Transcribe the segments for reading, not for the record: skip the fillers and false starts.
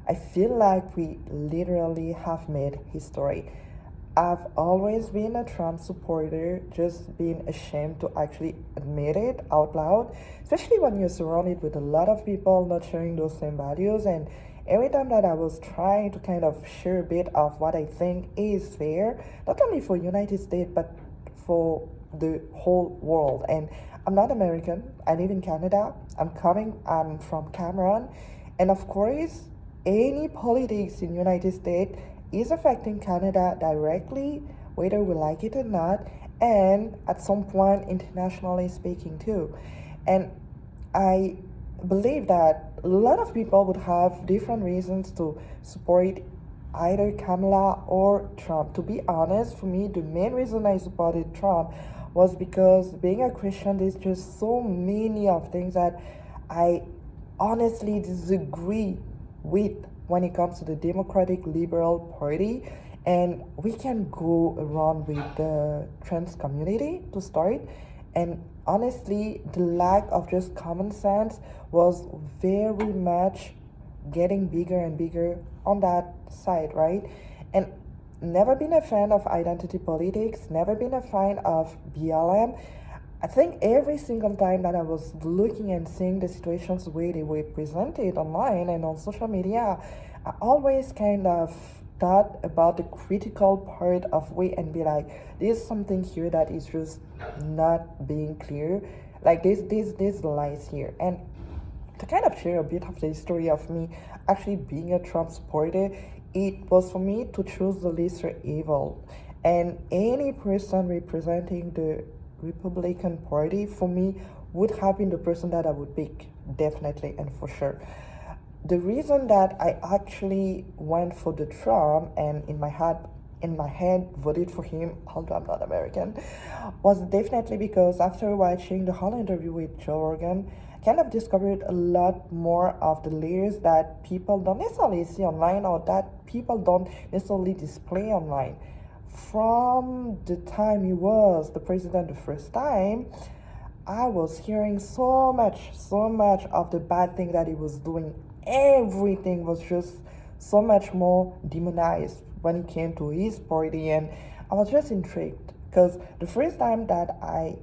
I feel like we literally have made history. I've always been a Trump supporter, just being ashamed to actually admit it out loud, especially when you're surrounded with a lot of people not sharing those same values. And every time that I was trying to kind of share a bit of what I think is fair, not only for United States but for the whole world. And I'm not American. I live in Canada. I'm from Cameroon, and of course, any politics in United States is affecting Canada directly, whether we like it or not, and at some point internationally speaking too. And I believe that a lot of people would have different reasons to support either Kamala or Trump. To be honest, for me, the main reason I supported Trump was because being a Christian, there's just so many of things that I honestly disagree with when it comes to the Democratic Liberal Party. And we can go around with the trans community to start. And honestly, the lack of just common sense was very much getting bigger and bigger on that side, right? And never been a fan of identity politics, never been a fan of BLM. I think every single time that I was looking and seeing the situations the way they were presented online and on social media, I always kind of thought about the critical part of way and be like, there's something here that is just not being clear. Like there's lies here. And to kind of share a bit of the history of me actually being a Trump supporter, it was for me to choose the lesser evil. And any person representing the Republican Party for me would have been the person that I would pick, definitely and for sure. The reason that I actually went for the Trump and in my head voted for him, although I'm not American, was definitely because after watching the whole interview with Joe Rogan, I kind of discovered a lot more of the layers that people don't necessarily see online or that people don't necessarily display online. From the time he was the president the first time, I was hearing so much of the bad thing that he was doing. Everything was just so much more demonized when it came to his party, and I was just intrigued because the first time that I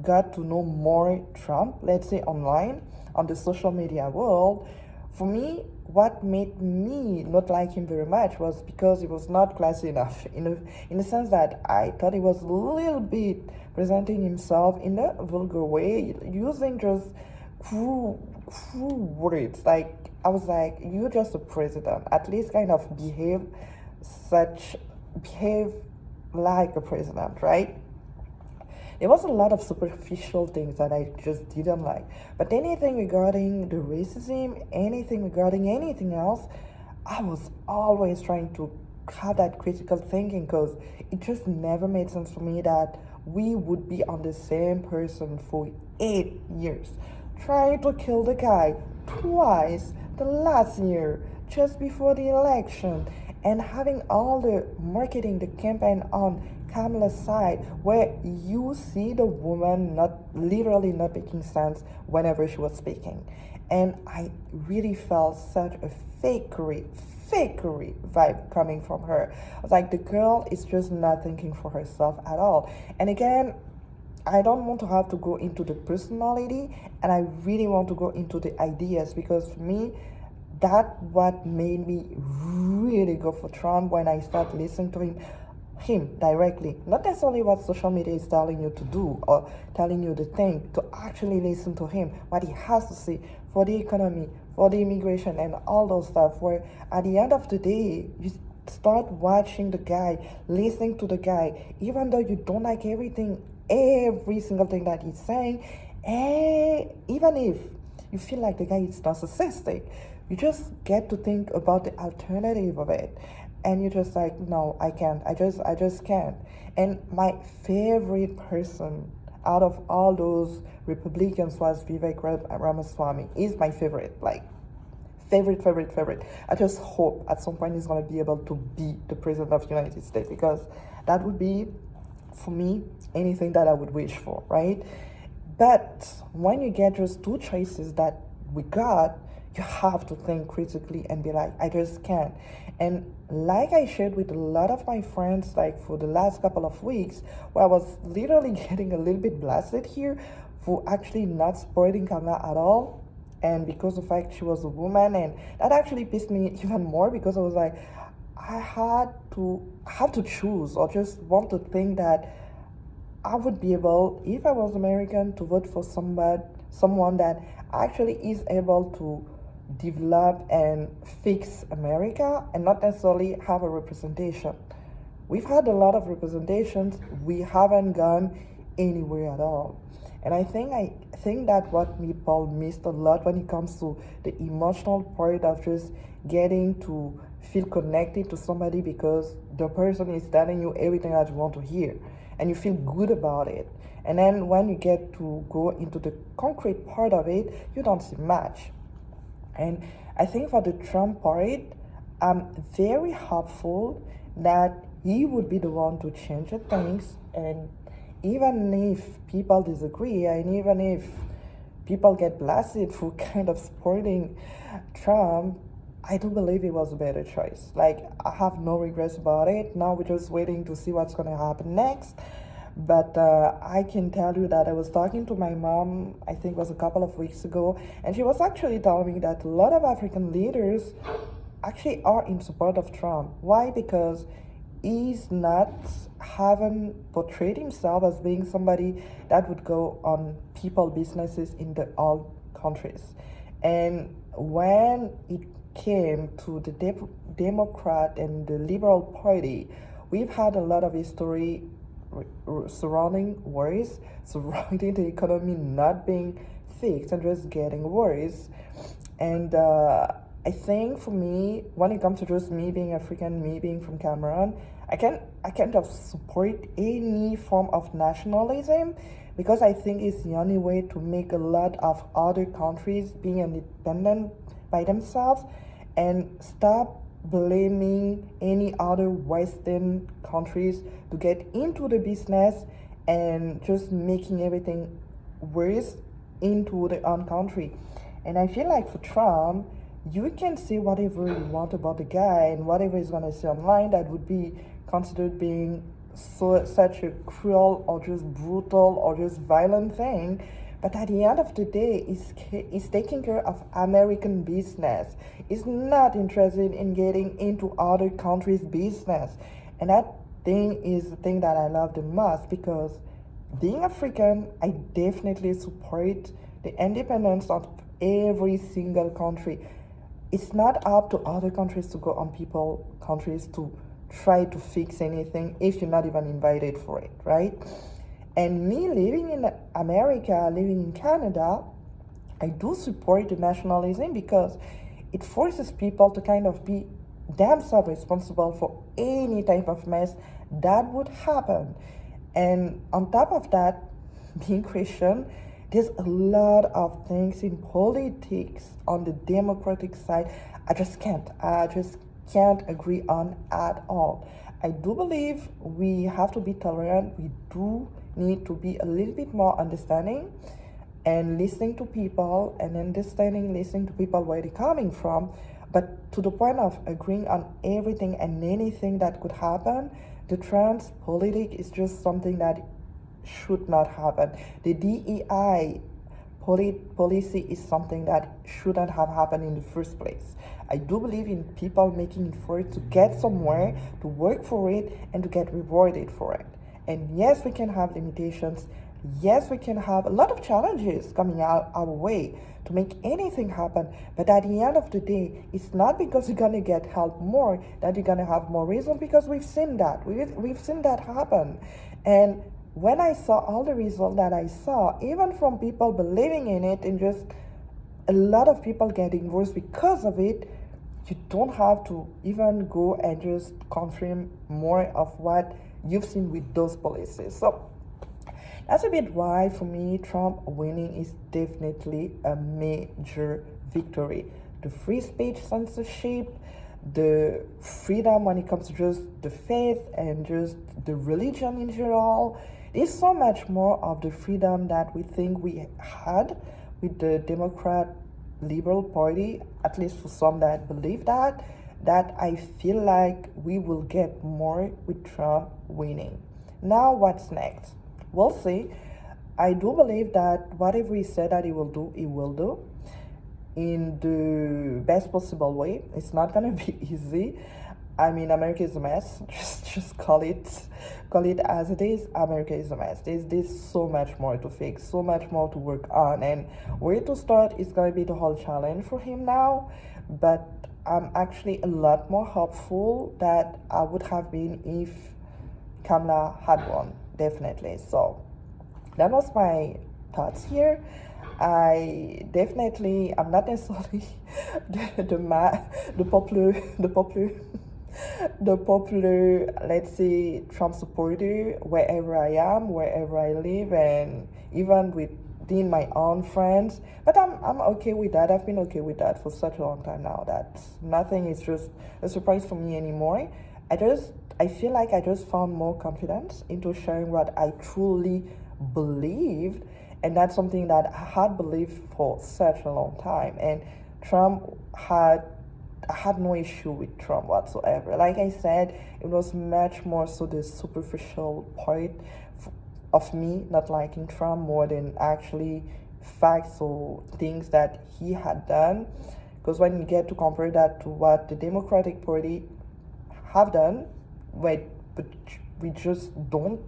got to know more Trump, let's say online, on the social media world, for me, what made me not like him very much was because he was not classy enough. In the sense that I thought he was a little bit presenting himself in a vulgar way, using just cruel words. Like, I was like, you're just a president. At least kind of behave like a president, right? There was a lot of superficial things that I just didn't like. But anything regarding the racism, anything regarding anything else, I was always trying to have that critical thinking because it just never made sense for me that we would be on the same person for 8 years, trying to kill the guy twice the last year, just before the election, and having all the marketing, the campaign on Kamala's side, where you see the woman not literally not making sense whenever she was speaking. And I really felt such a fakery vibe coming from her. I was like, the girl is just not thinking for herself at all. And again, I don't want to have to go into the personality, and I really want to go into the ideas, because for me, that what made me really go for Trump when I start listening to him directly, not necessarily what social media is telling you to do or telling you the thing, to actually listen to him, what he has to say for the economy, for the immigration, and all those stuff, where at the end of the day, you start watching the guy, listening to the guy, even though you don't like every single thing that he's saying, even if you feel like the guy is narcissistic, you just get to think about the alternative of it, and you're just like, no, I can't. I just can't. And my favorite person out of all those Republicans was Vivek Ramaswamy. He's my favorite, like favorite. I just hope at some point he's gonna be able to be the president of the United States, because that would be, for me, anything that I would wish for, right? But when you get just two choices that we got, you have to think critically and be like, I just can't. And like I shared with a lot of my friends, like for the last couple of weeks, where I was literally getting a little bit blasted here for actually not supporting Kamala at all. And because of the fact she was a woman, and that actually pissed me even more because I was like, I had to have to choose or just want to think that I would be able, if I was American, to vote for someone that actually is able to develop and fix America and not necessarily have a representation. We've had a lot of representations, we haven't gone anywhere at all. And I think that what people missed a lot when it comes to the emotional part of just getting to feel connected to somebody because the person is telling you everything that you want to hear and you feel good about it. And then when you get to go into the concrete part of it, you don't see much. And I think for the Trump part, I'm very hopeful that he would be the one to change the things. And even if people disagree, and even if people get blasted for kind of supporting Trump, I do believe it was a better choice. Like, I have no regrets about it. Now we're just waiting to see what's going to happen next. But I can tell you that I was talking to my mom, I think it was a couple of weeks ago, and she was actually telling me that a lot of African leaders actually are in support of Trump. Why? Because he's not haven't portrayed himself as being somebody that would go on people businesses in the all countries. And when it came to the Democrat and the Liberal Party, we've had a lot of history surrounding worries, surrounding the economy not being fixed and just getting worse. And I think for me, when it comes to just me being African, me being from Cameroon, I can't just support any form of nationalism because I think it's the only way to make a lot of other countries being independent by themselves and stop blaming any other Western countries to get into the business and just making everything worse into their own country. And I feel like for Trump, you can say whatever you want about the guy and whatever he's gonna say online that would be considered being such a cruel or just brutal or just violent thing. But at the end of the day, he's taking care of American business. He's not interested in getting into other countries' business. And that thing is the thing that I love the most because being African, I definitely support the independence of every single country. It's not up to other countries to go on people countries to try to fix anything if you're not even invited for it, right? And me living in America, living in Canada, I do support the nationalism because it forces people to kind of be themselves responsible for any type of mess that would happen. And on top of that, being Christian, there's a lot of things in politics on the Democratic side I just can't agree on at all. I do believe we have to be tolerant. We do need to be a little bit more understanding and listening to people and listening to people where they're coming from. But to the point of agreeing on everything and anything that could happen, the trans politic is just something that should not happen. The DEI policy is something that shouldn't have happened in the first place. I do believe in people making effort to get somewhere, to work for it, and to get rewarded for it. And yes, we can have limitations. Yes, we can have a lot of challenges coming out our way to make anything happen. But at the end of the day, it's not because you're going to get help more that you're going to have more results because we've seen that. We've seen that happen. And when I saw all the results that I saw, even from people believing in it and just a lot of people getting worse because of it, you don't have to even go and just confirm more of what you've seen with those policies. So that's a bit why for me Trump winning is definitely a major victory. The free speech censorship, the freedom when it comes to just the faith and just the religion in general, is so much more of the freedom that we think we had with the Democrat Liberal Party, at least for some that believe that I feel like we will get more with Trump winning. Now, what's next? We'll see. I do believe that whatever he said that he will do in the best possible way. It's not gonna be easy. I mean, America is a mess. Just call it as it is. America is a mess. There's so much more to fix, so much more to work on, and where to start is gonna be the whole challenge for him now. But I'm actually a lot more hopeful that I would have been if Kamala had won, definitely. So that was my thoughts here. I'm not necessarily the popular, the popular, let's say, Trump supporter wherever I am, wherever I live, and even within my own friends. But I'm okay with that. I've been okay with that for such a long time now that nothing is just a surprise for me anymore. I feel like I just found more confidence into sharing what I truly believed, and that's something that I had believed for such a long time. And I had no issue with Trump whatsoever. Like I said, it was much more so the superficial part of me not liking Trump more than actually facts or things that he had done. Because when you get to compare that to what the Democratic Party have done, but we just don't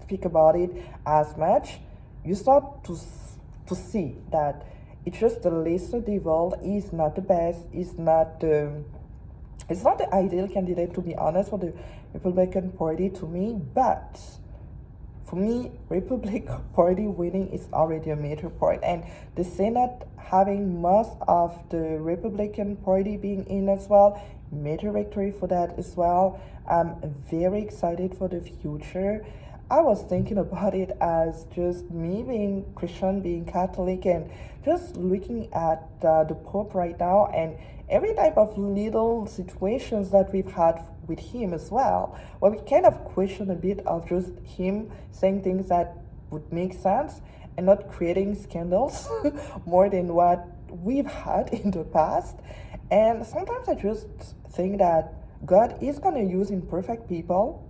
speak about it as much, you start to see that it's just the lesser devil. Is not the best. It's not the ideal candidate, to be honest, for the Republican Party to me. But for me, Republican Party winning is already a major part, and the Senate having most of the Republican Party being in as well, major victory for that as well. I'm very excited for the future. I was thinking about it as just me being Christian, being Catholic, and just looking at the Pope right now and every type of little situations that we've had with him as well, where we kind of question a bit of just him saying things that would make sense and not creating scandals more than what we've had in the past. And sometimes I just think that God is going to use imperfect people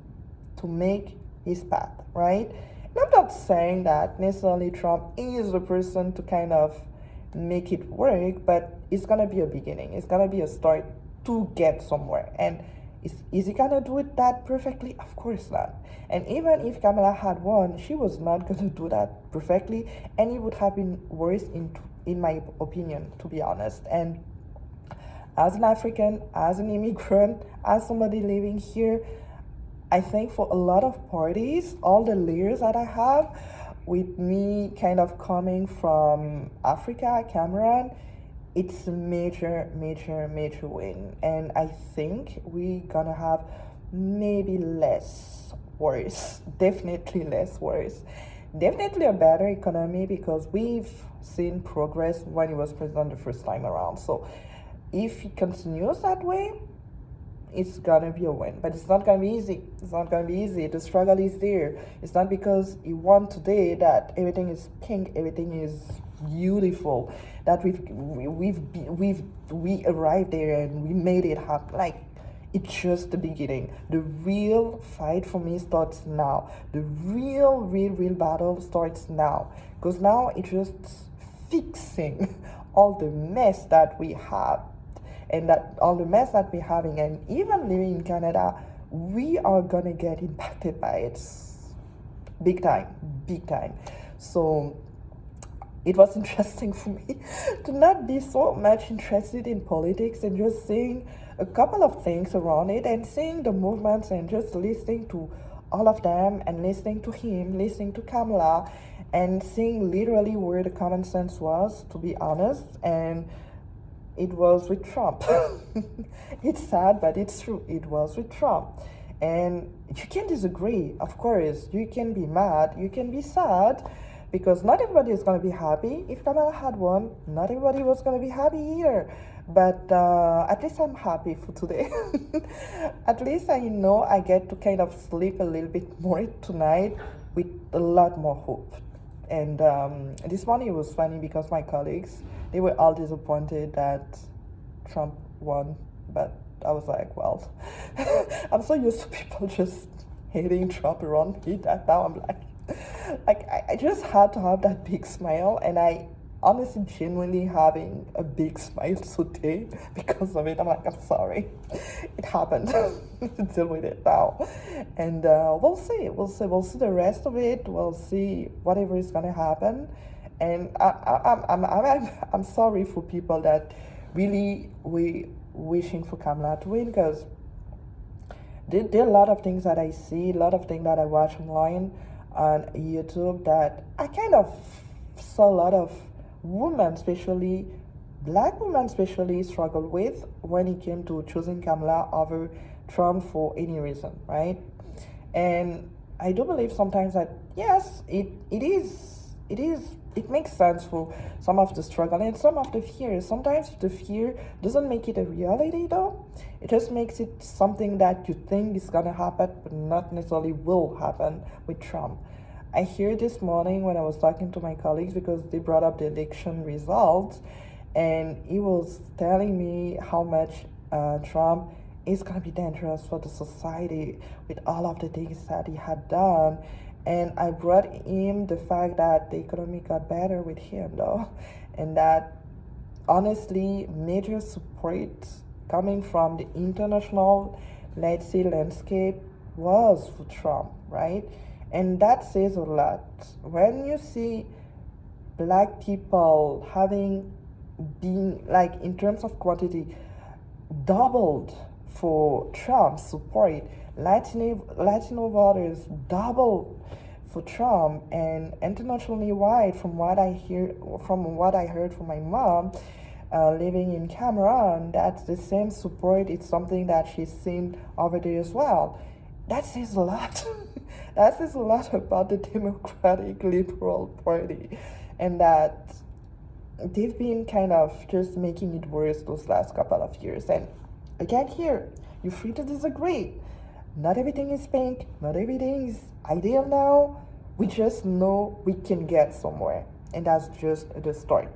to make his path, right? And I'm not saying that necessarily Trump is the person to kind of make it work, but it's gonna be a beginning. It's gonna be a start to get somewhere. And is he gonna do it that perfectly? Of course not. And even if Kamala had won, she was not gonna do that perfectly, and it would have been worse in my opinion, to be honest. And as an African, as an immigrant, as somebody living here, I think for a lot of parties, all the layers that I have, with me kind of coming from Africa, Cameroon, it's a major, major, major win. And I think we're gonna have maybe less worse, definitely less worse. Definitely a better economy because we've seen progress when he was president the first time around. So if he continues that way, it's gonna be a win, but it's not gonna be easy. It's not gonna be easy. The struggle is there. It's not because he won today that everything is pink, everything is beautiful, that we arrived there and we made it happen. Like, it's just the beginning. The real fight for me starts now. The real battle starts now, because now it's just fixing all the mess that we have. And that all the mess that we're having, and even living in Canada, we are gonna get impacted by it big time. So it was interesting for me to not be so much interested in politics and just seeing a couple of things around it and seeing the movements and just listening to all of them and listening to him, listening to Kamala, and seeing literally where the common sense was, to be honest. And it was with Trump. It's sad, but it's true. It was with Trump. And you can disagree, of course. You can be mad, you can be sad, because not everybody is going to be happy. If Kamala had won, not everybody was going to be happy either. But at least I'm happy for today. At least I know I get to kind of sleep a little bit more tonight with a lot more hope. And this morning it was funny because my colleagues, they were all disappointed that Trump won, but I was like, well, I'm so used to people just hating Trump around me that now I'm I just had to have that big smile, and I honestly genuinely having a big smile today because of it. I'm like, I'm sorry, it happened. Deal with it now, and we'll see the rest of it. We'll see whatever is gonna happen, and I'm sorry for people that really we wishing for Kamala to win, because there are a lot of things that I see, a lot of things that I watch online on YouTube that I kind of saw a lot of women, especially black women, especially struggle with when it came to choosing Kamala over Trump for any reason, right? And I do believe sometimes that yes, it makes sense for some of the struggle and some of the fear. Sometimes the fear doesn't make it a reality though. It just makes it something that you think is gonna happen but not necessarily will happen with Trump. I hear this morning when I was talking to my colleagues, because they brought up the election results, and he was telling me how much Trump is going to be dangerous for the society with all of the things that he had done. And I brought him the fact that the economy got better with him, though, and that honestly, major support coming from the international, let's say, landscape was for Trump, right? And that says a lot. When you see black people having been, like, in terms of quantity, doubled for Trump's support, Latino voters doubled for Trump, and internationally wide, from what I heard from my mom, living in Cameroon, that's the same support. It's something that she's seen over there as well. That says a lot. That says a lot about the Democratic Liberal Party, and that they've been kind of just making it worse those last couple of years. And again, here, you're free to disagree. Not everything is pink, not everything is ideal now. We just know we can get somewhere, and that's just the start.